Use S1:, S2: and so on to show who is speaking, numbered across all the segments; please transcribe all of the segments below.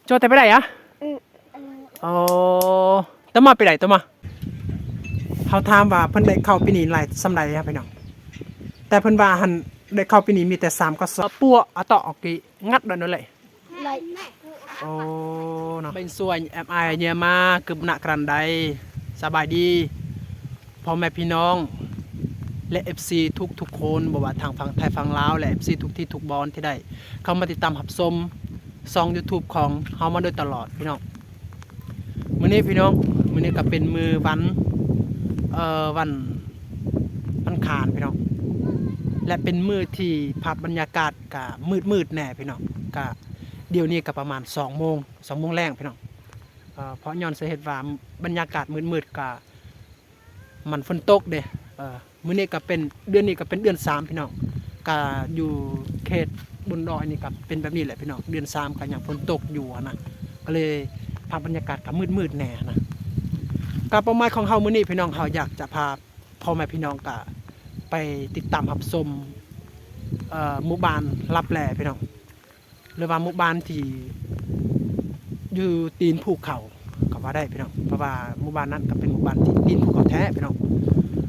S1: โจแต่ไปไหนอะอ๋อต้องมาไปไหนต้องมาเขาถามว่าเพิ่นได้เข้าปีนี้หลายสำใดครับพี่น้องแต่เพิ่นว่าหันได้เข้าปีนี้มีแต่3ก็2ปัวอะต่อออกกิงัดนั่นเลยโอ้เนาะเป็นส่วนแอมไอเนี่ยมากึบหนักกรันใดสบายดีพ่อแม่พี่น้องและ FC ทุกคนบ่ว่าทางฝั่งไทยฝั่งลาวและ FC ทุกที่ทุกบอลที่ได้เข้ามาติดตามรับชมช่อง YouTube ของเฮามาโดยตลอดพี่น้องมื้อนี้พี่น้องมื้อนี้ก็เป็นมื้อวันคานพี่น้องและเป็นมื้อที่ภาพบรรยากาศก็มืดแน่พี่น้องก็เดี๋ยวนี้ก็ประมาณ2 โมงแรงพี่น้องเพราะย้อนสาเหตุว่าบรรยากาศมืดก็มันฝนตกเด้มื้อนี้ก็เป็นเดือนนี้ก็เป็นเดือน3พี่น้องก็อยู่เขตบุญดอยนี่ก็เป็นแบบนี้แหละพี่น้องเดือน3ก็ยังฝนตกอยู่นะก็เลยภาพบรรยากาศก็มืดแน่นะการเป้าหมายของเฮามื้อนี้พี่น้องเฮาอยากจะพาพ่อแม่พี่น้องก็ไปติดตามรับชมหมู่บ้านลับแลพี่น้องหรือว่าหมู่บ้านที่อยู่ตีนภูเขาก็ว่าได้พี่น้องเพราะว่าหมู่บ้านนั้นก็เป็นหมู่บ้านที่ตีนภูเขาแท้พี่น้อง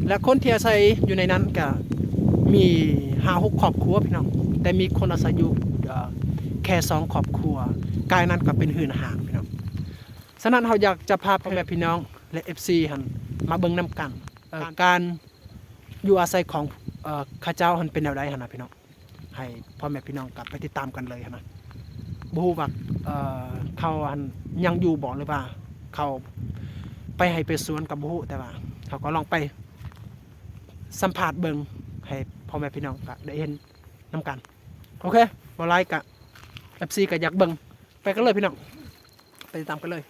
S1: และคนที่อาศัยอยู่ในนั้นก็มี5-6 ครอบครัวพี่น้องแต่มีคนอาศัยอยู่แค่2 ครอบครัวกายนั้นก็เป็นหื่นห่างพี่น้องฉะนั้นเราอยากจะพาพ่อแม่พี่น้องและ FC หันมาเบิ่งนํกันการอยู่อาศัยของข้าเจ้าหันเป็นแนวใดหั่นน่ะพี่น้องให้พ่อแม่พี่น้องกลับไปติดตามกันเลยหั่นนะบ่ฮู้ว่าเขาหันยังอยู่บ่หรือว่าเขาไปให้ไปสวนกับบ่ฮู้แต่ว่าเขาก็ลองไปสัมภาษณ์เบิ่งให้พ่อแม่พี่น้องก็ได้เห็นนํกันโอเคบ่ไลค์ก็ FC ก็อยากเบิ่งไปกันเลยพี่น้องไปติดตามกันเลย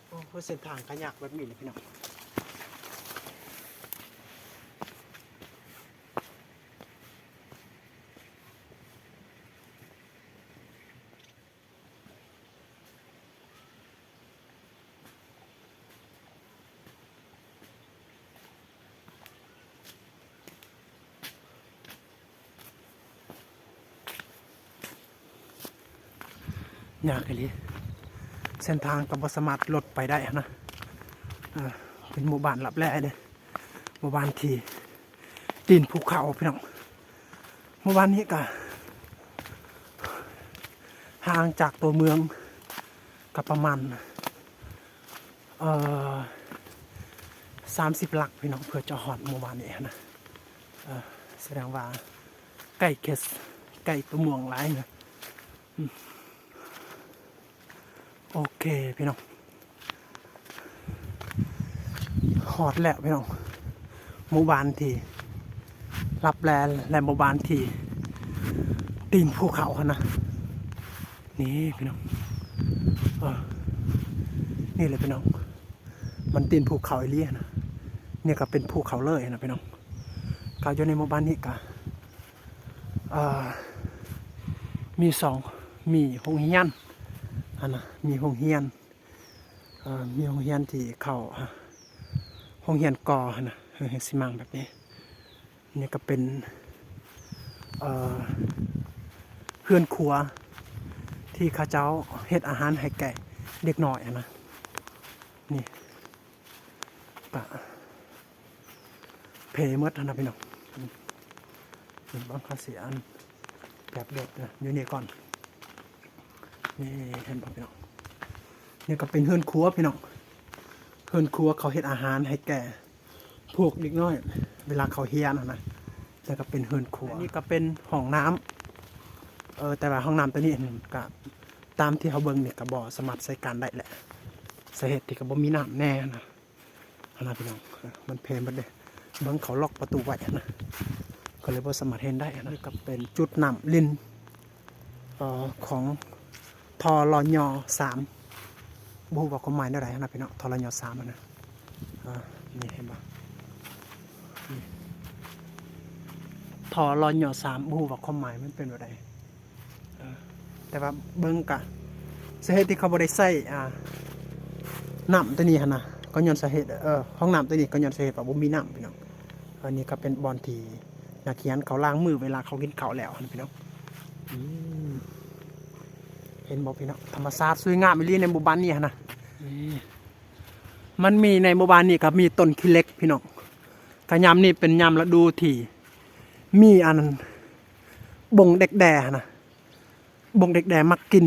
S1: โอ้เส้นทางก็ยากแบบนี้เลยพี่น้องยากเลยเส้นทางกับบสามารถรถไปได้นะเป็นหมู่บ้านลับแลเลยหมู่บ้านที่ตีนภูเขาพี่น้องหมู่บ้านนี้ก็ห่างจากตัวเมืองกับประมาณ30 หลักพี่น้องเพื่อจะหอดหมู่บ้านนี้นะแสดงว่าใกล้เขตใกล้ตัวเมืองหลายนะโอเคพี่น้องหอดแล้วพี่น้องหมู่บ้านที่รับแลและหมู่บ้านที่ตีนภูเขานะนี่พี่น้องนี่เลยพี่น้องมันตีนภูเขาไอเลี่ยนะเนี่ยก็เป็นภูเขาเลยนะพี่น้องก็อยู่ในหมู่บ้านนี้ก็มีโรงเรียนนะมีโรงเรียนที่เข้าโรงเรียนกอนะสิมังแบบนี้นี่ก็เป็นเพื่อนครัวที่ข้าเจ้าเฮ็ดอาหารให้แก่เด็กน้อยนะนี่ปะเพมดนะพี่น้องนี่บางข้าเสียอันแบบเด็ดนะอยู่นี่ก่อนนี่เห็นป่ะพี่น้องนี่ก็เป็นเฮือนครัวพี่น้องเฮือนครัวเขาเฮ็ดอาหารให้แก่พวกเด็กน้อยเวลาเขาเฮียนนะแล้วก็เป็นเฮือนครัวนี่ก็เป็นห้องน้ำแต่ว่าห้องน้ำตัวนี้ก็ตามที่เขาเบิ่งเนี่ยก็บ่สามารถใช้การได้แหละสาเหตุที่ก็บ่มีน้ำแน่นะพี่น้องมันเพลมันเลยเบิ่งเขาล็อกประตูไว้นะก็เลยบ่สามารถเห็นได้นะนี่ก็เป็นจุดน้ำลิ้นของทรย3บูบอกความหมายอะไรนะพี่น้องทรย3นะนี่เห็นปะทรย3บูบอกความหมายมันเป็นอะไรแต่ว่าเบิ้งกะสาเหตุที่เขาบริใส่ น้ำตัวนี้หั่นนะก็ย้อนสาเหตุห้องน้ำตัวนี้ก็ย้อนสาเหตุว่าบ่มีน้ำพี่น้องอันนี้ก็เป็นบอนที่นักเขียนเขาล้างมือเวลาเขากินข้าวแล้วนะพี่น้องอืมเห็นบ่พี่น้องธรรมชาติสวยงามอีหลีในหมู่บ้านนี้หั่นนะนี่มันมีในหมู่บ้านนี้ก็มีต้นขี้เหล็กพี่น้องก็ยามนี้เป็นยามฤดูที่มีอันบ่งเด็กแด่หั่นนะบ่งเด็กแด่มักกิน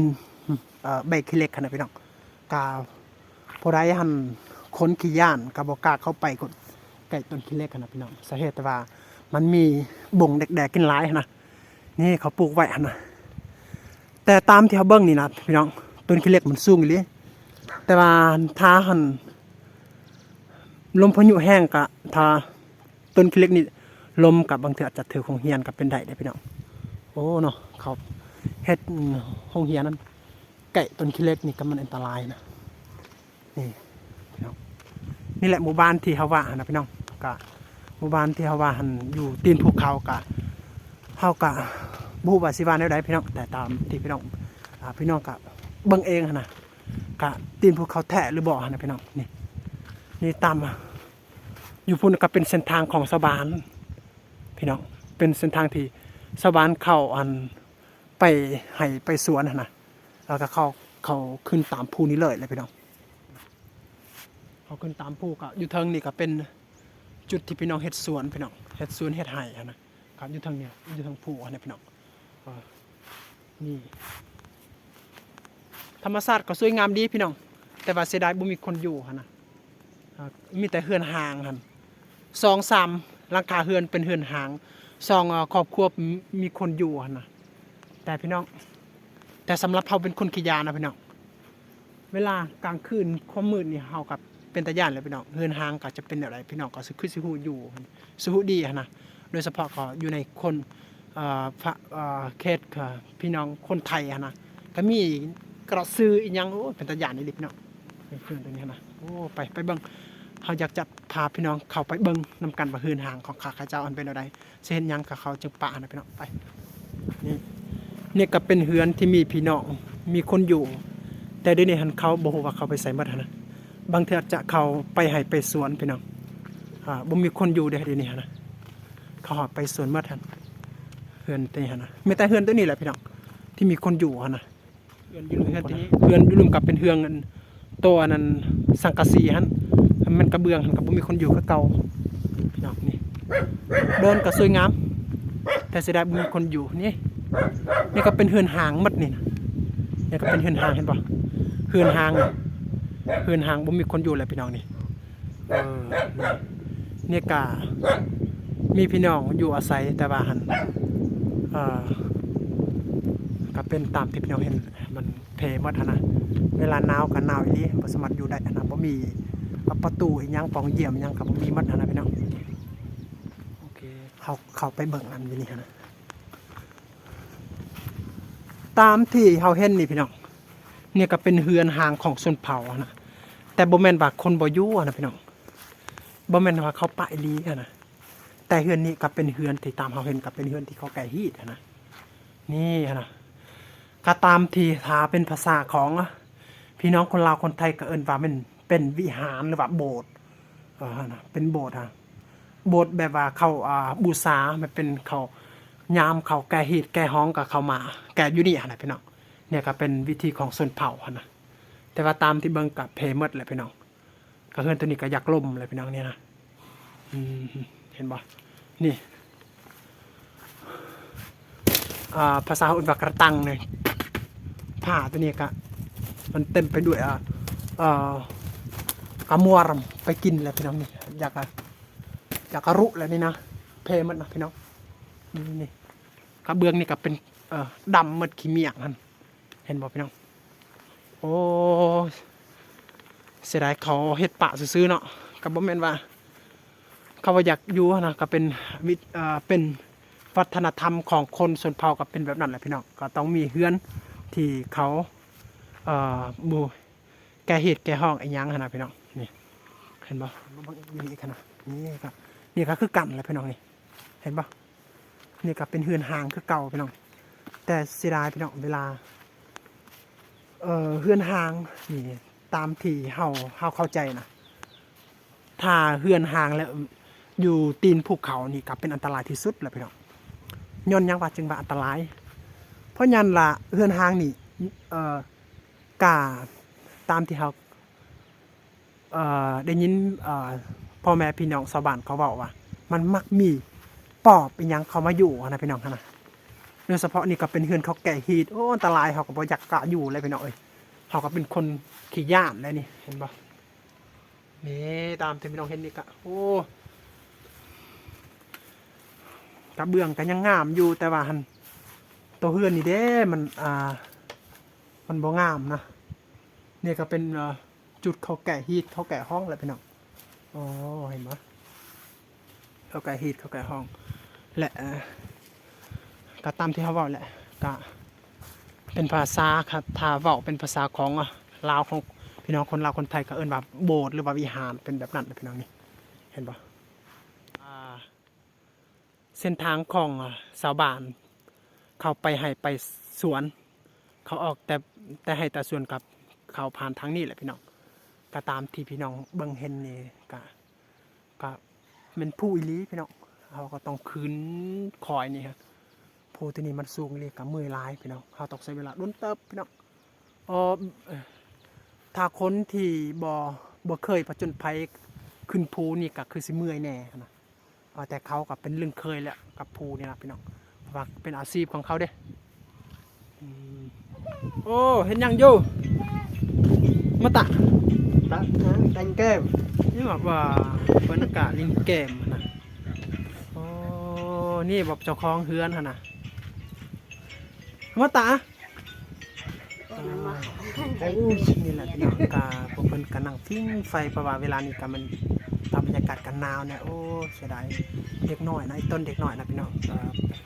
S1: ใบขี้เหล็กหั่นนะพี่น้องกาผู้ใดหั่นคนขี้ย่านก็บ่กล้าเข้าไปกดใกล้ต้นขี้เหล็กหั่นนะพี่น้องสาเหตุแต่ว่ามันมีบ่งเด็กแด่กินหลายหั่นนะนี่เขาปลูกไว้หั่นนะแต่ตามที่เขาเบิ่งนี่นะพี่น้องต้นขี้เหล็กมันสูงอีหลีแต่ว่าถ้าหั่นลมพายุแห้งก็ถ้าต้นขี้เหล็กนี่ลมกับบางเทื่ออาจจะถือของเฮียนกับเป็นได้พี่น้องโอ้เนาะเขาเฮ็ดห้องเฮียนนั้นไก่ต้นขี้เหล็กนี่ก็มันอันตรายนะนี่พี่น้องนี่แหละหมู่บ้านที่เฮาว่านะพี่น้องก็หมู่บ้านที่เฮาว่าหันอยู่ตีนภูเขาก็เฮาก็บ่ฮู้ว่าสิว่าแนวใดพี่น้องแต่ตามที่พี่น้องก็เบิ่งเองนะก็ตีนภูเขาแท้หรือบ่นะพี่น้องนี่ตามอยู่พุ่นก็เป็นเส้นทางของชาวบ้านพี่น้องเป็นเส้นทางที่ชาวบ้านเข้าอันไปให้ไปสวนนะแล้วก็เขาขึ้นตามภูนี้เลยพี่น้องเขาขึ้นตามภูก็อยู่เทิงนี่ก็เป็นจุดที่พี่น้องเฮ็ดสวนพี่น้องเฮ็ดสวนเฮ็ดไร่นะครับอยู่เทิงเนี่ยอยู่เทิงภูนะพี่น้องนี่ธรรมชาติก็สวยงามดีพี่น้องแต่ว่าเสียดายบ่มีคนอยู่นะมีแต่เฮือนห่างหั่น2-3หลังคาเฮือนเป็นเฮือนห่าง2ครอบครัวมีคนอยู่หั่นนะแต่พี่น้องแต่สำหรับเฮาเป็นคนขี้ยานนะพี่น้องเวลากลางคืนความมืดนี่เฮากับเป็นตาย่านเลยพี่น้องเฮือนห่างก็จะเป็นแบบไรพี่น้องก็สิฮู้อยู่สิฮู้ดีหั่นนะโดยเฉพาะก็อยู่ในคนเขตพี่น้องคนไทยหั่นนะก็มีกระซืออีหยังโอ้เป็นตาย่านนี่พี่น้องเพื่อนตรงนี้นะโอ้ไปเบิ่งเขาอยากจะพาพี่น้องเข้าไปเบิ่งนำกันว่าเฮือนห่างของข้าเจ้าอันเป็นอะไรสิเฮ็ดหยังกับเขาจึงปะนะพี่น้องไปนี่ก็เป็นเฮือนที่มีพี่น้องมีคนอยู่แต่เดี๋ยวนี้หันเขาบ่ฮู้ว่าเขาไปไสหมดนะบางเทื่อจะเขาไปให้ไปสวนพี่น้องบ่มีคนอยู่เดี๋ยวนี้นะเขาหอบไปสวนหมดหั่นเฮือนตัวนี้นะมีแต่เฮือนตัวนี้แหละพี่น้องที่มีคนอยู่หั่นนะเฮือนอยู่รวมกับเป็นเฮือนตัวนั้นสังกะสีหั่นมันกระเบื้องหั่นก็บ่มีคนอยู่คือเก่าพี่น้องนี่เดินก็สวยงามแต่เสียดายบ่มีคนอยู่นี่ก็เป็นเฮือนหางหมดนี่ก็เป็นเฮือนหางเห็นป่ะเฮือนหางบ่มีคนอยู่เลยพี่น้องนี่นี่ก็มีพี่น้องอยู่อาศัยแต่ว่าหันก็เป็นตามที่พี่น้องเห็นมันเพหมดนะเวลาหนาวก็หนาวอีหลีบ่สามารถอยู่ได้นะบ่มีประตูอีหยังปองเยี่ยมอีหยังก็บ่มีหมดนะพี่น้องโอเคเข้าไปเบิ่งอันอยู่นี่นะตามที่เฮาเห็นนี่พี่น้องนี่ก็เป็นเฮือนห่างของชนเผ่านะแต่บ่แม่นว่าคนบ่อยู่นะพี่น้องบ่แม่นว่าเขาปะอีหลีนะแต่เฮือนนี้ก็เป็นเฮือนที่ตามเฮาเห็นก็เป็นเฮือนที่เขาแก่ฮีดนะนี่นะก็ตามที่ถ้าเป็นภาษาของพี่น้องคนลาวคนไทยก็เอิ้นว่ามันเป็นวิหารหรือว่าโบสถ์นะเป็นโบสถ์โบสถ์แบบว่าเขาบูชามันเป็นเขายามเขาแก่ฮีดแก่ฮ้องกับเขามาแก่อยู่นี่นะพี่น้องเนี่ยก็เป็นวิธีของชนเผ่านะแต่ว่าตามที่เบิ่งกับเพหมดเลยพี่น้องก็เฮือนตัวนี้ก็อยากล่มเลยพี่น้องเนี่ยนะเห็นบ่นี่ภาษาอื่นว่ากระตังเลยผ้าตัวนี้ก็มันเต็มไปด้วยกระมวรไปกินเลยพี่น้องนี่อยากกระรุเลยนี่นะเพหมดนะพี่น้องนี่กระเบื้องนี่ก็เป็นดำหมดขี้เมียงนั่นเห็นบ่พี่น้องโอ้เสียดายเขาเฮ็ดปะซื้อๆเนาะก็บ่แม่นว่าเขาว่าอยากอยู่นะก็เป็นวัฒนธรรมของคนชนเผ่าก็เป็นแบบนั้นแหละพี่น้องก็ต้องมีเฮือนที่เขาบูแก่เหตุแก่ห้องไอ้ยังนะพี่น้องนี่เห็นบ่นี่ขนาดนี่ก็คือกันแหละพี่น้องนี่เห็นบ่นี่ก็เป็นเฮือนห่างคือเก่าพี่น้องแต่เสียดายพี่น้องเวลาเฮือนห่างนี่ ตามที่เฮาเข้าใจนะถ้าเฮือนห่างแล้วอยู่ตีนภูเขานี่ก็เป็นอันตรายที่สุดแหละพี่น้องย้อนหยังว่าจึงว่าอันตรายเพราะยันละเฮือนห่างนี่กาตามที่เฮาได้ยินพ่อแม่พี่น้องชาวบ้านเขาเว้าว่ามันมักมีปอบเป็นหยังเขามาอยู่นะพี่น้องนะโดยเฉพาะนี่ก็เป็นเฮือนเขาแก่ฮีดโอ้อันตรายเขาก็บ่อยากกะอยู่เลยพี่น้องเอ้ยเขาก็เป็นคนขี้ย่านเลยนี่เห็นบ่นี่ตามที่พี่น้องเห็นนี่ก็โอ้กระเบื้องก็ยังงามอยู่แต่ว่าหันตัวเฮือนนี่เด้มันบ่งามนะนี่ก็เป็นจุดเขาแก่ฮีทเขาแก่ห้องแหละพี่น้องอ๋อเห็นไหมเขาแก่ฮีทเขาแก่ห้องและก็ตามที่เขาเว้าแหละก็เป็นภาษาครับถ้าเว้าเป็นภาษาของลาวของพี่น้องคนลาวคนไทยก็เอิ้นว่าโบสถ์หรือว่าวิหารเป็นแบบนั้นนะพี่น้องนี่เห็นปะเส้นทางของชาวบ้านเขาไปให้ไปสวนเขาออกแต่ให้แต่สวนกับเขาผ่านทางนี้แหละพี่น้องก็ตามที่พี่น้องเบิ่งเห็นนี่ก็เป็นผู้อีหลีพี่น้องเขาก็ต้องคืนคอยนี่ครับผู้ที่นี่มันสูงเลยกับมือลายพี่น้องเขาต้องใช้เวลาดุนเติบพี่น้องถ้าคนที่บ่เคยผจญภัยขึ้นภูนี่ก็คือสิเมื่อยแน่นะแต่เขากับเป็นเรื่องเคยแล้วกับภูนี่นะพี่น้องว่าเป็นอาชีพของเขาเด้โอ้เห็นยังอยู่มาตะดังแก้มนี่แบบว่าบรรยากาศลิงแก้มนะโอ้นี่แบบเจ้าของเฮือนนะมาตะนี่แหละพี่น้องกาพวกเพิ่นกำลังทิ้งไฟเพราะว่าเวลานี้ก็มันตามบรรยากาศกันหนาวเนี่ยโอ้เสียดายเด็กน้อยนะต้นเด็กน้อยนะพี่น้อง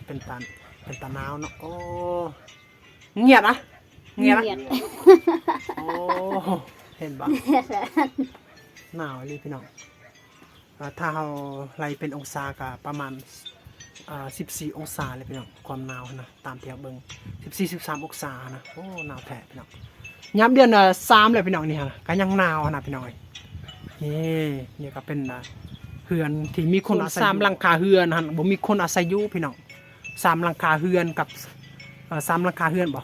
S1: เป็นตาหนาวเนาะโอ้เงียบนะเงียบโอ้เห็นบ่หนาวเลยพี่น้องถ้าเราไล่เป็นองศาก็ประมาณ14 องศาเลยพี่น้องความหนาวนะตามที่เราเบิ่ง14-13 องศานะโอ้หนาวแท้พี่น้องย้ำเดือน3เลยพี่น้องนี่ฮะก็ยังหนาวนะพี่น้องนี่ก็เป็นเฮือนที่มีคนอาศัย3หลังคาเฮือนฮะบ่มีคนอาศัยอยู่พี่น้อง3หลังคาเฮือนกับ3หลังคาเฮือนบ่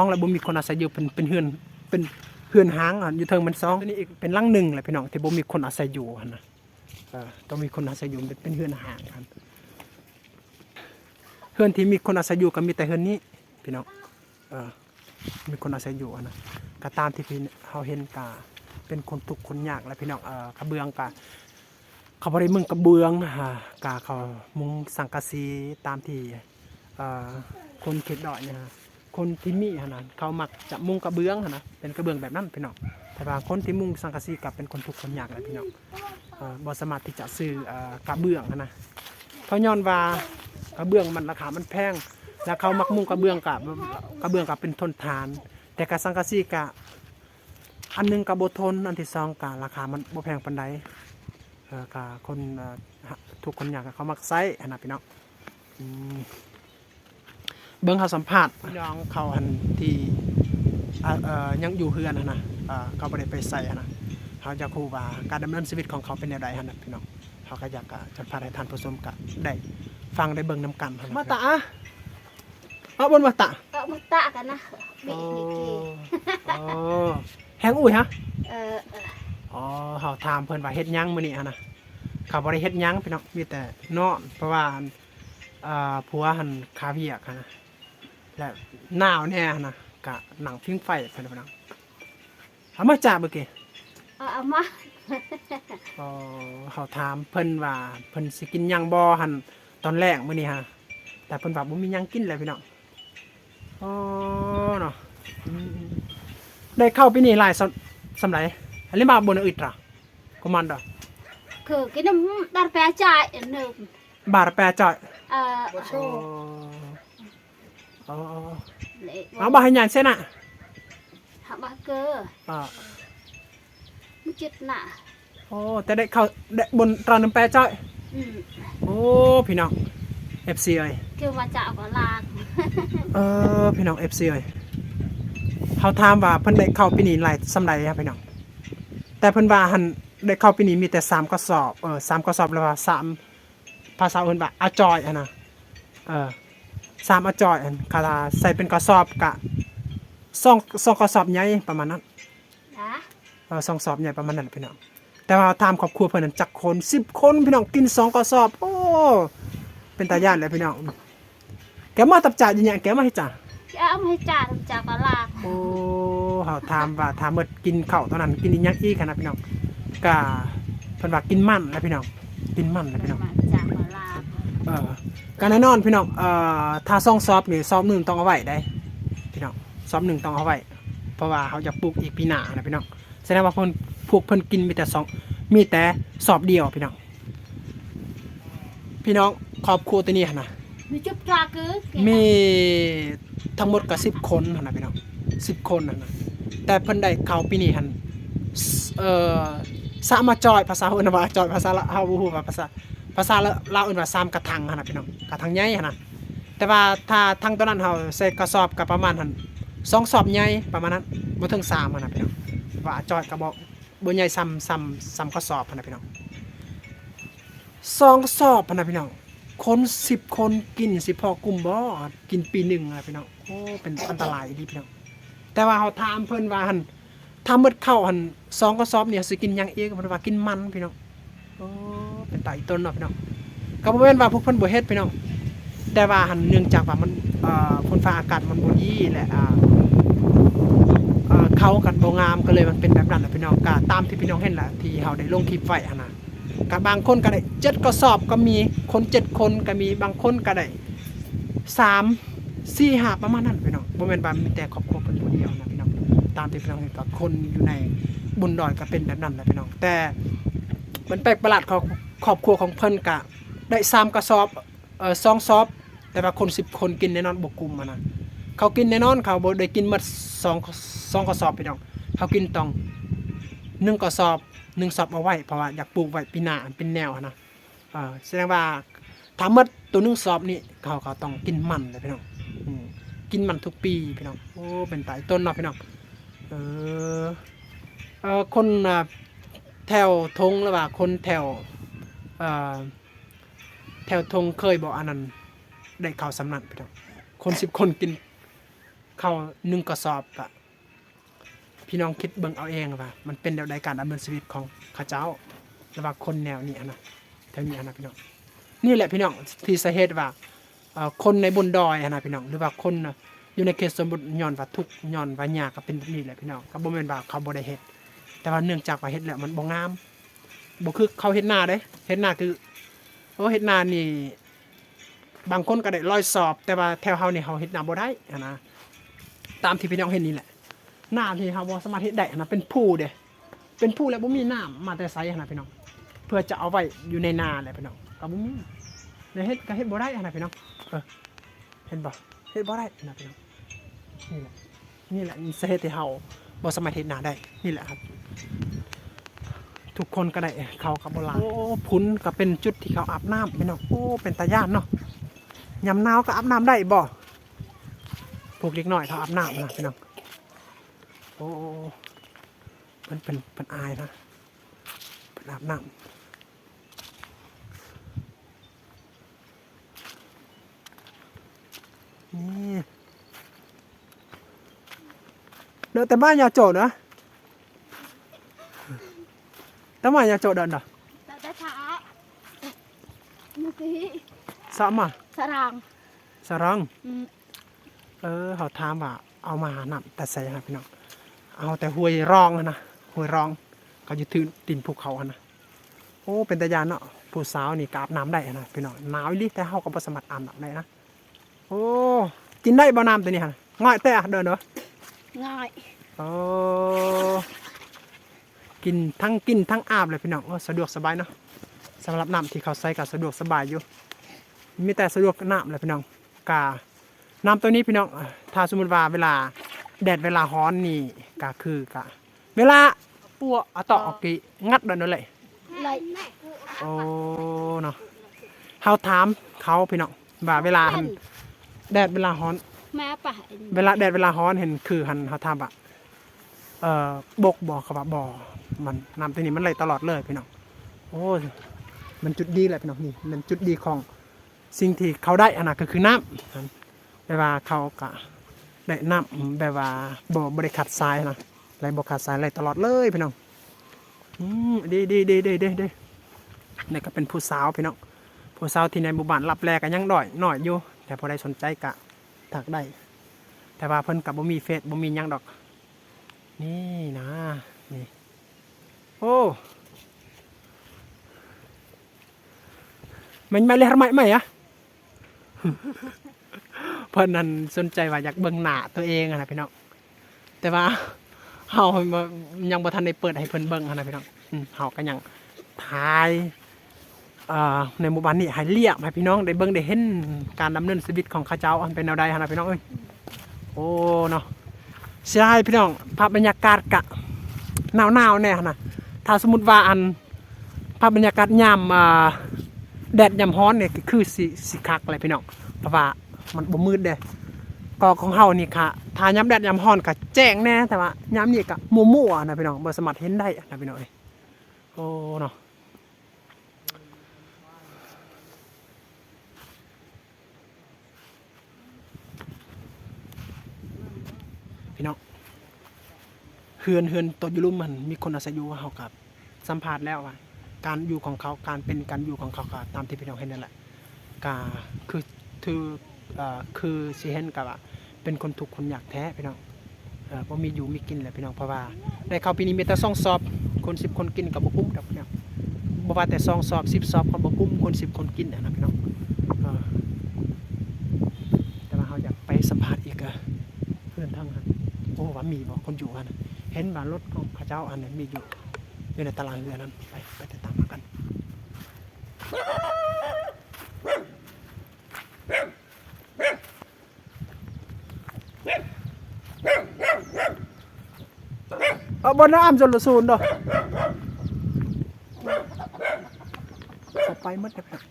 S1: 2แล้วบ่มีคนอาศัยอยู่เป็นเฮือนหางอยู่เทิงมัน2นี่อีกเป็นหลัง1แหละพี่น้องที่บ่มีคนอาศัยอยู่หั่นนะต้องมีคนอาศัยอยู่เป็นเฮือนหางครับเฮือนที่มีคนอาศัยอยู่ก็มีแต่เฮือนนี้พี่น้องมีคนอาศัยอยู่นะก็ตามที่พี่เขาเห็นกาเป็นคนทุกข์คนยากและพี่น้องกระเบื้องกาเขาบริมึงกระเบื้องกาเขามุงสังกะสีตามที่คนเขตดอยเนี่ยคนที่มีนะเขามักจะมุงกระเบื้องนะเป็นกระเบื้องแบบนั้นพี่น้องแต่ว่าคนที่มุงสังกะสีกับเป็นคนทุกข์คนยากและพี่น้องบ่สามารถที่จะซื้อกระเบื้องนะเพราะย้อนว่ากระเบื้องมันราคามันแพงแล้วเขามักมุงกระเบื้องกับเป็นทนทานแต่กระสังกะสีกะอันนึงกะบ่ทนอันที่2กะราคามันบ่แพงปานใดกะคนทุกคนอยากเขามักใช้นะพี่น้องเบิ่งเขาสัมภาษณ์พี่น้องเขาอันที่ยังอยู่เฮือนนะเขาบ่ได้ไปใส่นะเขาจะคูว่าการดำเนินชีวิตของเขาเป็นแนวใดนะพี่น้องเขาก็อยากจะพาให้ท่านผู้ชมกะได้ฟังได้เบิ่งนํกันมาตะเอาบนมาตะ
S2: กันนะ
S1: แห้งอุ้ยฮะเขาถามเพิ่นว่าเฮ็ดหยังมื้อนี้นะเขาบ่ได้เฮ็ดหยังพี่น้องมีแต่นอนเพราะว่าผัวหันคาเวียกนะและหนาวแน่นะกะหนังพิงไฟเพิ่นพี่น้องเอามาจ่าเมื่อกี้
S2: เอามา
S1: เขาถามเพิ่นว่าเพิ่นสิกินหยังบ่หั่นตอนแรกมื้อนี้ฮะแต่เพิ่นว่าบ่มีหยังกินเลยพี่น้องเนาะได้เข้าไปนี่หลายสำไรอันนี้มาบนอึดล่ะคอมมานด์
S2: คือcái nó đặt vé chạy nữa
S1: บาทแปรจ่อยเอาบ่ให้หยังเส้นน่ะ
S2: หาบาเกอร์มันจิตน่ะ
S1: โอ้แต่ได้เข้าได้บนตราน้ำแปรจ่อยโอ้พี่น้อง FC เอ้ย
S2: คือว่าจะเอาก็ลาก
S1: พี่น้อง FC เอ้ย เขาถามว่าเพิ่นได้เข้าปีนี้หลายสำใดครับพี่น้องแต่เพิ่นว่าหันได้เข้าปีนี้มีแต่3กระสอบ3กระสอบแล้วว่า3ภาษาอื่นว่าอาจอยอะนะ3อาจอยอันคาราใส่เป็นกระสอบกะ2กระสอบใหญ่ประมาณนั้น
S2: นะ
S1: 2กระสอบใหญ่ประมาณนั้นพี่น้องแต่ว่าถามครอบครัวเพิ่นนั้นจักคน10คนพี่น้องกิน2กระสอบโอ้เป็นตาย่านเลยพี่น้องแกมาตับจ่าอย่างเงี้ยแกมาให้จ่า
S2: จะเอาให้จ่าจากตลาด
S1: โอ้เขาถามว่าถามเมื่อกินข้าวตอนนั้นกินอีหยังอีกนะพี่น้องกะเพิ่นว่ากินมันแล้วพี่น้องกินมันแล้วพี่น้อง
S2: มาจากตลาด
S1: ก็แน่นอนพี่น้องถ้าซ่องซอบนี่ซอบหนึ่งต้องเอาไว้ได้พี่น้องซอบหนึ่งต้องเอาไว้เพราะว่าเขาจะปลูกอีกปีหน้านะพี่น้องแสดงว่าพวกเพิ่นกินมีแต่ซอบเดียวพี่น้องครอบครัวตัวนี้หั่นนะ
S2: มีจุ๊บจ้าคือ
S1: มีทั้งหมดก็10 คนหั่นนะพี่น้อง10 คนหั่นนะแต่เพิ่นได้เข้าปีนี้หั่นสามาจอยภาษาอื่นว่าจอยภาษาละเฮาบ่ฮู้ว่าภาษาลาวอื่นว่า3กระถังหั่นนะพี่น้องกระถังใหญ่หั่นนะแต่ว่าถ้าทั้งตัวนั้นเฮาใส่กระสอบก็ประมาณหั่น2 สอบใหญ่ประมาณนั้นบ่ถึง3หั่นนะพี่น้องว่าจอยก็บ่ใหญ่ซ้ำกระสอบหั่นนะพี่น้อง2กระสอบหั่นนะพี่น้องคน10 คนกินสิพอกลุ่มบ่กินปีหนึงนะพี่น้องโอ้เป็นอันตรายดีพี่น้องแต่ว่าเฮาถามเพิ่นว่าหั่นถ้าหมดเข้าหั่น2กระสอบเนี่ยสิกินหยังอีกเพิ่นว่ากินมันพี่น้องโอ้เป็นตาอีต้นเนาะพี่น้องก็บ่แม่นว่าพวกเพิ่นบ่เฮ็ดพี่น้องแต่ว่าหั่นเนื่องจากว่ามันฝนฟ้าอากาศมันบ่ดีแหละเขากันบ่งามก็เลยมันเป็นแบบนั้นแหละพี่น้องก็ตามที่พี่น้องเห็นแหละที่เฮาได้ลงคลิปไว้หั่นน่ะก็บางคนก็ได้7กระสอบก็มีคน7คนก็มีบางคนก็ได้3 4 5ประมาณนั้นพี่น้องบ่แม่นว่ามีแต่ครอบครัวเพิ่นผู้เดียวนะพี่น้องตามที่พี่น้องเห็นก็คนอยู่ในบุญดอยก็เป็นแบบนั้นแหละพี่น้องแต่มันแปลกประหลาดของครอบครัวของเพิ่นก็ได้3กระสอบ2ซอบแต่ว่าคน10คนกินแน่นอนบ่กลุ่มนะเขากินแน่นอนเขาบ่ได้กินหมด2กระสอบพี่น้องเขากินต้อง1กระสอบ1ซอบเอาไว้เพราะว่าอยากปลูกไว้ปีหน้าเป็นแนวนะแสดงว่าถ้าหมดตัว1ซอบนี่เขาต้องกินมันเลยพี่น้องกินมันทุกปีพี่น้องโอ้เป็นตายต้นเนาะพี่น้องคนแถวทงหรือว่าคนแถวทงเคยบอกอันนั้นได้ข้าวสำนักพี่น้องคน10 คนกินข้าว1กระสอบอะพี่น้องคิดเบิ่งเอาเองว่ามันเป็นแนวใดการดำเนินชีวิตของข้าเจ้าหรือว่าคนแนวนี้นะแถวนี้นะพี่น้องนี่แหละพี่น้องที่สาเหตุว่าคนในบนดอยนะพี่น้องหรือว่าคนอยู่ในเขตชนบทย้อนว่าทุกข์ย้อนว่ายากก็เป็นแบบนี้แหละพี่น้องก็บ่แม่นว่าเขาบ่ได้เฮ็ดแต่ว่าเนื่องจากว่าเฮ็ดแล้วมันบ่งามบ่คือเขาเฮ็ดนาเด้เฮ็ดนาคือเฮ็ดนานี่บางคนก็ได้100 สอบแต่ว่าแถวเฮานี่เฮาเฮ็ดนาบ่ได้นะตามที่พี่น้องเห็นนี่แหละน้ำที่เฮาบ่สามารถเฮ็ดได้นะเป็นผู้เด้เป็นผู้แล้วบ่มีน้ำมาแต่ไสนะพี่น้องเพื่อจะเอาไว้อยู่ในนาแหละพี่น้องก็บ่มีแล้วเฮ็ดก็เฮ็ดบ่ได้นะพี่น้องเห็นบ่เฮ็ดบ่ได้นะพี่น้องนี่แหละสาเหตุที่เฮาบ่สามารถเฮ็ดนาได้นี่แหละครับทุกคนก็ได้เขากับบ่หลายโอ้พุ้นก็เป็นจุดที่เขาอาบน้ำพี่น้องโอ้เป็นตาย่านเนาะยามหนาวก็อาบน้ำได้บ่พวกเล็กน้อยเขาอาบน้ำนะพี่น้องโอ้มันเป็นอายนะเป็นอาบน้ำนี่เดินแต่บ้านยาโจดนะแต่บ้านยาโจดเดินเหรอ
S2: แต่ช้าเมื่อกี้
S1: สามอ่ะ
S2: สรัง
S1: สรังเขาถามว่าเอามาหาน้ำแต่ใส่นะพี่น้องเอาแต่ห้วยรองนะห้วยรองเขาอยู่ถือตีนภูเขานะโอ้เป็นตายานเนาะผู้สาวนี่กอาบน้ำได้นะพี่น้องหนาวอีหลีแต่เขาก็บ่สามารถอาบน้ำได้นะโอ้กินได้บ่น้ำตัวนี้ฮะง่ายแต่เดินเนาะ
S2: ง่าย
S1: โอ้กินทั้งอาบเลยพี่น้องสะดวกสบายเนาะสำหรับน้ำที่เขาใส่ก็สะดวกสบายอยู่มีแต่สะดวกน้ำเลยพี่น้องกาน้ำตัวนี้พี่น้องถ้าสมมติว่าเวลาแดดเวลาร้อนนี่ก็คือกะเวลาปัวเอาต่อออกกีงัดเดินนั่นเลย
S2: เลย
S1: โอ้เนาะเขาถามเขาพี่น้องว่าเวลาแดดเวลาร้อน
S2: แม่ป่ะ
S1: เวลาแดดเวลาร้อนเห็นคือหันเขาทำอะบกบ่อเขาบ่อมันน้ำตัวนี้มันไหลตลอดเลยพี่น้องโอ้ยมันจุดดีแหละพี่น้องนี่มันจุดดีของสิ่งที่เขาได้อันนั้นก็คือน้ำแบบว่าเขาก็ได้น้ำแบบว่าบ่บริขัดทรายนะไหลบ่ขัดทรายไหลตลอดเลยพี่น้องดีนี่ก็เป็นผู้สาวพี่น้องผู้สาวที่ในหมู่บ้านรับแลกันยังหน่อยอยู่แต่พอได้สนใจกะถักได้แต่ว่าเพิ่นกับบ่มีเฟซบ่มีหยังดอกนี่นะนี่โอ้มันมาเลยทำไมไม่อะ เพิ่นนั้นสนใจว่าอยากเบิ่งหน้าตัวเองอะนะพี่น้องแต่ว่าเฮายังบ่ทันได้เปิดให้เพิ่นเบิ่งอะนะพี่น้องเฮาก็ยังถ่ายในหมู่บ้านนี้ให้เรียกให้พี่น้องได้เบิ่งได้เห็นการดำเนินชีวิตของเขาเจ้าอันเป็นแนวใดอะนะพี่น้องเอ้ยโอ้เนาะใช่พี่น้องภาพบรรยากาศกะหนาวแน่นะถ้าสมมุติว่าอันภาพบรรยากาศยามแดดยามร้อนเนี่ยคือสิคักเลยพี่น้องเพราะว่ามันบ่มืดเด้ก็ของเฮานี่ค่ะถ้ายามแดดยามร้อนก็แจ้งแน่แต่ว่ายามนี้ก็มัวๆนะพี่น้องบ่สามารถเห็นได้นะพี่น้องเอ้ยโอ้เนาะพี่น้องเฮือนตัวอยู่ลุ่มมันมีคนอาศัยอยู่เฮากับสัมภาษณ์แล้วว่าการอยู่ของเขาการเป็นการอยู่ของเขาก็ตามที่พี่น้องเห็นนั่นแหละก็คือสิเห็นกับว่าเป็นคนทุกข์คนยากแท้พี่น้องบ่มีอยู่มีกินแหละพี่น้องเพราะว่าได้เข้าปีนี้มีแต่2 สอบคน10 คนกินก็บ่คุ้มดอกพี่น้องบ่ว่าแต่2 สอบ10 สอบก็บ่คุ้มคน10 คนกินนะพี่น้องแต่ว่าเฮาอยากไปสัมภาษณ์อีกเพื่อนทางนั้นโอ้ว่ามีบ่คนอยู่กันเห็นว่ารถของพระเจ้าอันนั้นมีอยู่ในตารางเรือนั้นไปติดตามกันบนน้ำจนละศูนย์ดอกเขาไปมืดเลยนะ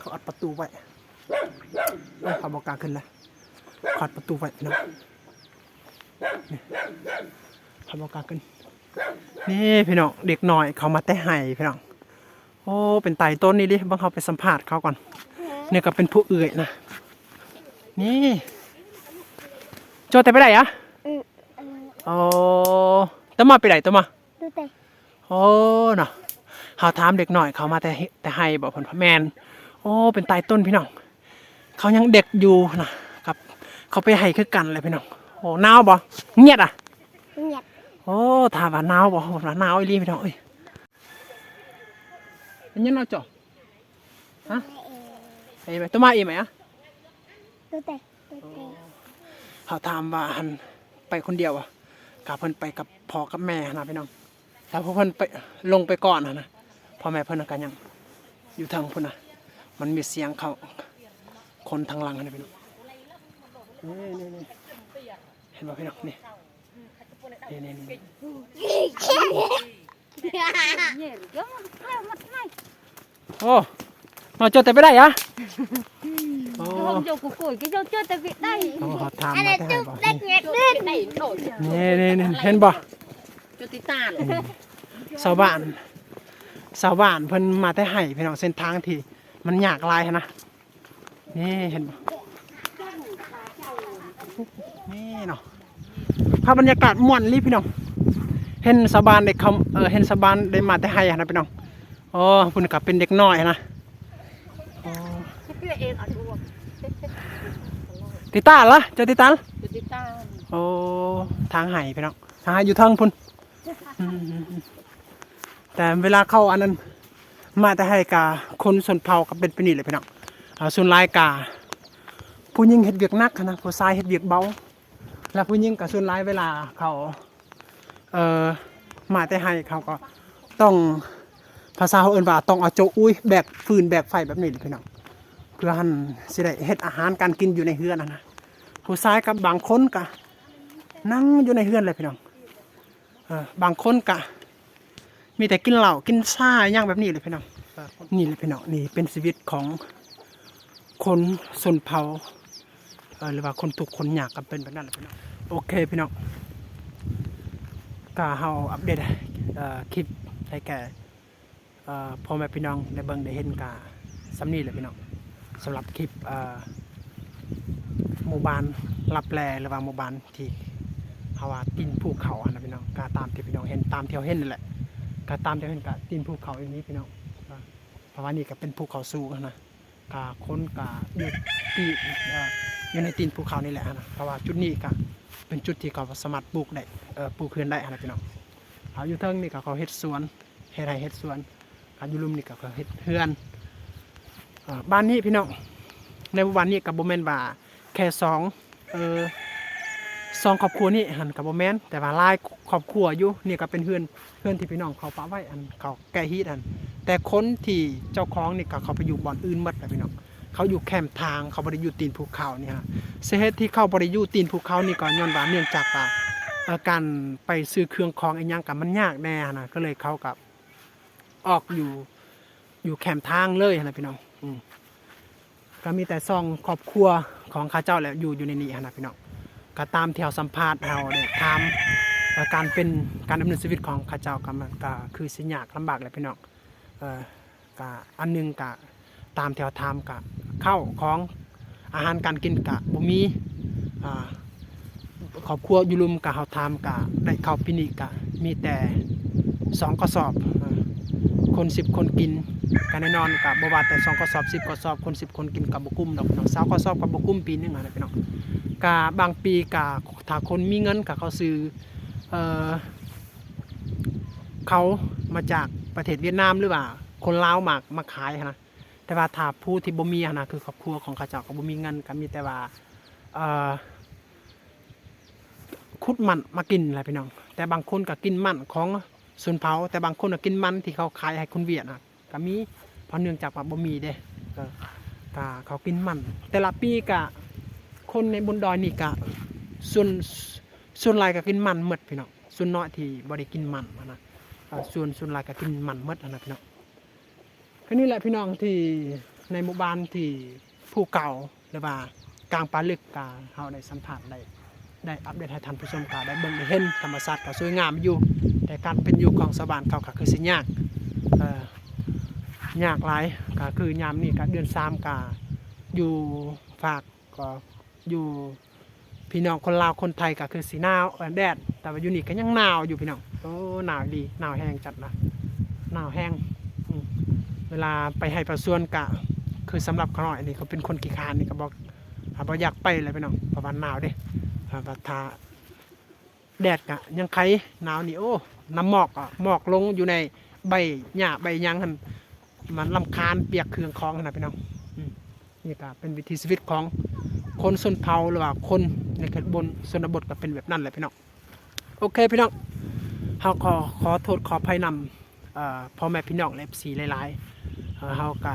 S1: เขาอัดประตูไว้เขาบอกการขึ้นแล้วอัดประตูไว้นะเขาบอกการขึ้นนี่พี่น้องเด็กหน่อยเขามาแต่ไห้พี่น้องโอ้เป็นไต่ต้นนี่ดิบังเขาไปสัมภาษณ์เขาก่อนเนี่ยก็เป็นผู้เอื่อยนะนี่โจแต่ไปไหนอะโอ้ต้องมาไปไหนต้องมาโอ้เนาะเขาถามเด็กหน่อยเขามาแต่ไห้บอกผลพระแมนโอ้เป็นไต่ต้นพี่น้องเขายังเด็กอยู่นะครับเขาไปไห้คือกันเลยพี่น้องโอ้หนาวบ่เงียดอ่ะโอ้ถามว่าหนาวบ่หนาวอีหลีพี่น้องเอ้ยเป็นยังไงจ่อฮะไอ้ไหมตัวมาอีไหมอ่ะเขาถามว่าหันไปคนเดียวอ่ะกับเพิ่นไปกับพ่อกับแม่นะพี่น้องถ้าพวกเพิ่นไปลงไปก่อนนะพ่อแม่เพิ่นกันยังอยู่ทางพุ่นนะมันมีเสียงเขาคนทางหลังนะพี่น้องนี่เห็นป่ะพี่น้องนี่โอ้มาเจอแต่ไม่ได้อะโอ้
S2: Dầu của củi cái dầu chưa tới vị đây.
S1: เขาถาม
S2: Anh
S1: มา
S2: là
S1: แต่ให้
S2: chụp
S1: บอก
S2: đất nhẹt lên.
S1: นี่เห็นบ่
S2: Cho tí tàn.
S1: ชาวบ้านเพิ่นมาแต่ให้พี่น้องเส้นทางที่มันยากหลายนะนี่เห็นบ่นี่เนาะภาพบรรยากาศม่วนลิพี่น้องเห็นชาวบ้านได้เห็นชาวบ้านได้มาแต่ให้นะพี่น้องอ๋อเพิ่นก็เป็นเด็กน้อยนะติตาล่ะเจ้าติตาโอ้ทางไห้พี่น้องทางไห้อยู่ทางพุ่นแต่เวลาเข้าอันนั้นมาแต่ให้กาคนส่วนเผาก็เป็นไปนี่เลยพี่น้องส่วนลายกาผู้หญิงเฮ็ดเวียกหนักนะผู้ชายเฮ็ดเวียกเบาแล้วผู้หญิงกับส่วนลายเวลาเขามาแต่ให้เขาก็ต้องภาษาเขาเอิ้นว่าต้องเอาโจอุ้ยแบกฟืนแบกไฟแบบนี้เลยพี่น้องเพื่อหันสิได้เฮ็ดอาหารการกินอยู่ในเฮือนนะผู้ชายกับบางคนก็นั่งอยู่ในเฮือนเลยพี่น้องบางคนก็มีแต่กินเหล้ากินซ่าอย่างแบบนี้เลยพี่น้องนี่เลยพี่น้องนี่เป็นชีวิตของคนชนเผ่า หรือว่าคนทุกข์คนยากก็เป็นแบบนั้นแหละพี่น้องโอเคพี่น้องก็เฮาอัปเดตคลิปให้แก่พ่อแม่พี่น้องได้เบิ่งได้เห็นกาสำนี้แหละพี่น้องสำหรับคลิปหมู่บ้านลับแลหรือว่าหมู่บ้านที่เฮาว่าตีนภูเขานะพี่น้องก็ตามที่พี่น้องเห็นตามที่เราเห็นนั่นแหละก็ตามที่เห็นก็ตีนภูเขาอย่างนี้พี่น้องเพราะว่านี่ก็เป็นภูเขาสูงนะก็คนก็อยู่ที่อยู่ในตีนภูเขานี่แหละนะเพราะว่าจุดนี้ก็เป็นจุดที่เขาสามารถปลูกได้ปลูกเรือนได้นะพี่น้องเขาอยู่เทิงนี่ก็เขาเฮ็ดสวนเฮ็ดไร่เฮ็ดสวนเขาอยู่ลุ่มนี่ก็เขาเฮ็ดเรือนบ้านนี้พี่น้องในหมู่บ้านนี้ก็บ่แม่นว่าแค่สองครอบครัวนี่หันกับบ่แม่นแต่ว่าหลายครอบครัวอยู่นี่ก็เป็นเพื่อนที่พี่น้องเขาปะไว้อันเขาแก่ฮีดอันแต่คนที่เจ้าของนี่ก็เขาไปอยู่บ่อนอื่นหมดแล้วพี่น้องเขาอยู่แคมป์ทางเขาบ่ได้อยู่ตีนภูเขานี่ฮะสาเหตุที่เขาบ่ได้อยู่ตีนภูเขานี่ก็ย้อนว่าเนื่องจากว่าการไปซื้อเครื่องของอีหยังก็มันยากแน่นะก็เลยเขากับออกอยู่แคมป์ทางเลยนะพี่น้องก็มีแต่ซ่องครอบครัวของข้าเจ้าแหละอยู่ในนี้นะพี่น้องก็ตามที่เราสัมภาษณ์เราเนี่ยถามการเป็นการดำเนินชีวิตของข้าเจ้าก็คือสิยากลำบากเลยพี่น้องก็อันนึงก็ตามที่เราถามก็เข้าของอาหารการกินก็บ่มีครอบครัวอยู่รุมก็เราถามก็ได้เข้าปีนี้ก็มีแต่2กระสอบคน10คนกินก็แน่นอนก็บ่ว่าแต่2กระสอบ10กระสอบคน10คนกินก็บ่กุ้มดอกพี่น้อง20กระสอบก็บ่กุ้มปีนึงนะพี่น้องกะบางปีกะถ้าคนมีเงินกะเขาซื้อเขามาจากประเทศเวียดนามหรือว่าคนลาวมาขายนะแต่ว่าถ้าผู้ที่บ่มีนะคือครอบครัวของเขาเจ้าก็บ่มีเงินก็มีแต่ว่าขุดมันมากินอะไรพี่น้องแต่บางคนก็กินมันของส่วนเผาแต่บางคนก็กินมันที่เขาขายให้คนเวียดนะก็มีเพราะเนื่องจากว่าบ่มีเด้ก็เขากินมันแต่ละปีกะคนในบนดอยนี่กะส่วนหลายก็กินมันหมดพี่น้องส่วนน้อยที่บ่ได้กินมันนะส่วนหลายก็กินมันหมดนะพี่น้องแค่นี้แหละพี่น้องที่ในหมู่บ้านที่ภูเก่าหรือว่ากลางป่าลึกกาเฮาได้สัมผัสได้อัปเดตให้ท่านผู้ชมกาได้เบิ่งได้เห็นธรรมชาติก็สวยงามอยู่แต่การเป็นอยู่ของชาวบ้านเขาก็คือสิยากยากหลายก็คือยามนี้ก็เดือน3ก็อยู่ฝากก็อยู่พี่น้องคนลาวคนไทยก็คือสีหนาวแดดแต่ว่าอยู่นี่ก็ยังหนาวอยู่พี่น้องโอ้หนาวดีหนาวแห้งจัดนะหนาวแห้งเวลาไปให้ประส่วนกะคือสำหรับเขาหน่อยนี่เขาเป็นคนขี้คร้านนี่ก็บอกอยากไปเลยพี่น้องประมาณหนาวเด้ทาแดดกะยังไขหนาวนี่โอ้น้ำหมอกลงอยู่ในใบหญ้าใบยางมันลำคาญเปียกเครื่องคล้องนะพี่น้องนี่ก็เป็นวิถีชีวิตของคนชนเผ่าหรือว่าคนในเขตบนชนบทก็เป็นแบบนั้นแหละพี่น้องโอเคพี่น้องเฮาขอโทษขออภัยนำพ่อแม่พี่น้องและFCหลายๆเฮาก็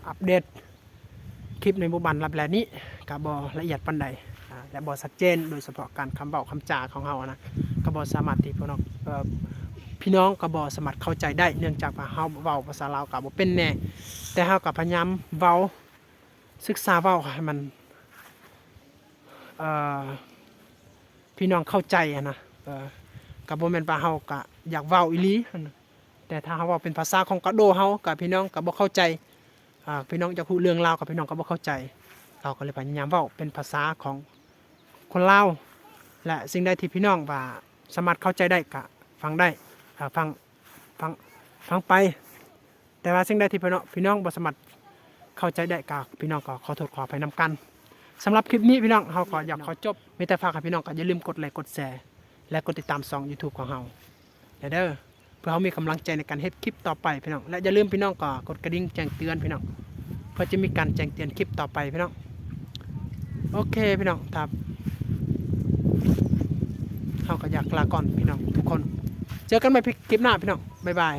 S1: อัปเดตคลิปในหมู่บ้านลับแลนี้ก็บ่ละเอียดปานใดและบ่ชัดเจนโดยเฉพาะการคำเว้าคำจาของเฮานะก็บ่สามารถที่พี่น้องก็บ่สามารถเข้าใจได้เนื่องจากว่าเฮาเว้าภาษาลาวก็บ่เป็นแน่แต่เฮาก็พยายามเว้าศึกษาเว้าให้มันพี่น้องเข้าใจนะกับบ่แม่นว่าเฮาก็อยากเว้าอีหลีแต่ถ้าเฮาเว้าเป็นภาษาของกะโดเฮากับพี่น้องก็บ่เข้าใจพี่น้องจะพูดเรื่องลาวกับพี่น้องก็บ่เข้าใจเราก็เลยพยายามเว้าเป็นภาษาของคนลาวและสิ่งใดที่พี่น้องว่าสามารถเข้าใจได้ก็ฟังได้ฟังไปแต่ว่าสิ่งใดที่พี่น้องบ่สามารถเข้าใจได้ก็พี่น้องก็ขอโทษขออภัยนำกันสำหรับคลิปนี้พี่น้องเฮาก็อยากขอจบมีแต่ฝากให้พี่น้องก็อย่าลืมกดไลค์กดแชร์และกดติดตามช่อง YouTube ของเฮาเด้อเพื่อเฮามีกำลังใจในการเฮ็ดคลิปต่อไปพี่น้องและอย่าลืมพี่น้องก็กดกระดิ่งแจ้งเตือนพี่น้องเพื่อจะมีการแจ้งเตือนคลิปต่อไปพี่น้องโอเคพี่น้องครับเฮาก็อยากลาก่อนพี่น้องทุกคนเจอกันใหม่คลิปหน้าพี่น้องบ๊ายบาย